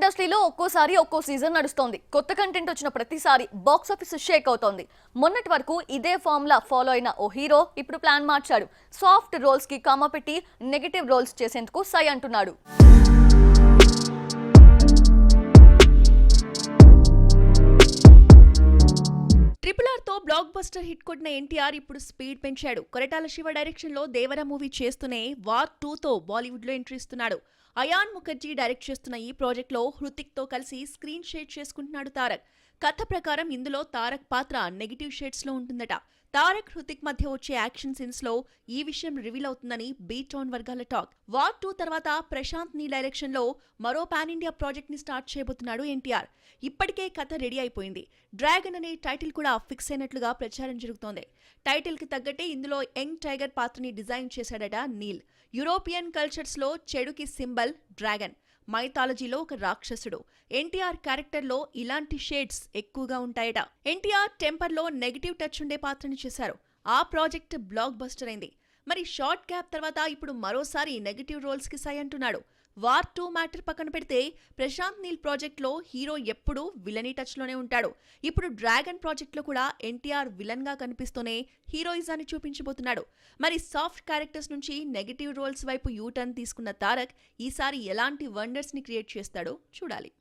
ఇండస్ట్రీలో ఒక్కోసారి ఒక్కో సీజన్ నడుస్తోంది. కొత్త కంటెంట్ వచ్చిన ప్రతిసారి బాక్స్ ఆఫీస్ షేక్ అవుతోంది. మొన్నటి వరకు ఇదే ఫార్ములా ఫాలో అయిన ఓ హీరో ఇప్పుడు ప్లాన్ మార్చాడు. సాఫ్ట్ రోల్స్ కి కామా పెట్టి నెగటివ్ రోల్స్ చేసేందుకు సై అంటున్నాడు. RRR తో బ్లాక్ బస్టర్ హిట్ కొట్టిన ఎన్టీఆర్ ఇప్పుడు స్పీడ్ పెంచాడు. కొరటాల శివ డైరెక్షన్ లో దేవర మూవీ చేస్తూనే వార్ 2 తో బాలీవుడ్ లో ఎంట్రీ ఇస్తున్నాడు. అయాన్ ముఖర్జీ డైరెక్ట్ చేస్తున్న ఈ ప్రాజెక్ట్ లో హృతిక్ తో కలిసి స్క్రీన్ షేర్ చేసుకుంటున్నాడు తారక్. కథ ప్రకారం ఇందులో తారక్ పాత్ర నెగిటివ్ షేడ్స్ లో ఉంటుందట. తారక్ హృతిక్ మధ్య వచ్చే యాక్షన్ సీన్స్ లో ఈ విషయం రివీల్ అవుతుందని బీటౌన్ వర్గాల టాక్. వార్ 2 తర్వాత ప్రశాంత్ నీల్ డైరెక్షన్ లో మరో పాన్ ఇండియా ప్రాజెక్ట్ ని స్టార్ట్ చేయబోతున్నాడు ఎన్టీఆర్. ఇప్పటికే కథ రెడీ అయిపోయింది. డ్రాగన్ అనే టైటిల్ కూడా ఫిక్స్ అయినట్లుగా ప్రచారం జరుగుతోంది. టైటిల్ కి తగ్గట్టే ఇందులో యంగ్ టైగర్ పాత్రని డిజైన్ చేశాడట నీల్. యూరోపియన్ కల్చర్స్ లో చెడుకి సింబల్ డ్రాగన్, మైథాలజీలో ఒక రాక్షసుడు. ఎన్టీఆర్ క్యారెక్టర్ లో ఇలాంటి షేడ్స్ ఎక్కువగా ఉంటాయట. ఎన్టీఆర్ టెంపర్ లో నెగిటివ్ టచ్ ఉండే పాత్రని చేశారు. ఆ ప్రాజెక్ట్ బ్లాక్ బస్టర్ అయింది. మరి షార్ట్ గ్యాప్ తర్వాత ఇప్పుడు మరోసారి నెగిటివ్ రోల్స్ కి సై అంటున్నాడు. వార్ 2 మ్యాటర్ పక్కన పెడితే ప్రశాంత్ నీల్ ప్రాజెక్ట్ లో హీరో ఎప్పుడూ విలనీ టచ్ లోనే ఉంటాడు. ఇప్పుడు డ్రాగన్ ప్రాజెక్ట్ లో కూడా ఎన్టీఆర్ విలన్ గా కనిపిస్తూనే హీరోయిజాన్ని చూపించబోతున్నాడు. మరి సాఫ్ట్ క్యారెక్టర్స్ నుంచి నెగిటివ్ రోల్స్ వైపు యూటర్న్ తీసుకున్న తారక్ ఈసారి ఎలాంటి వండర్స్ ని క్రియేట్ చేస్తాడో చూడాలి.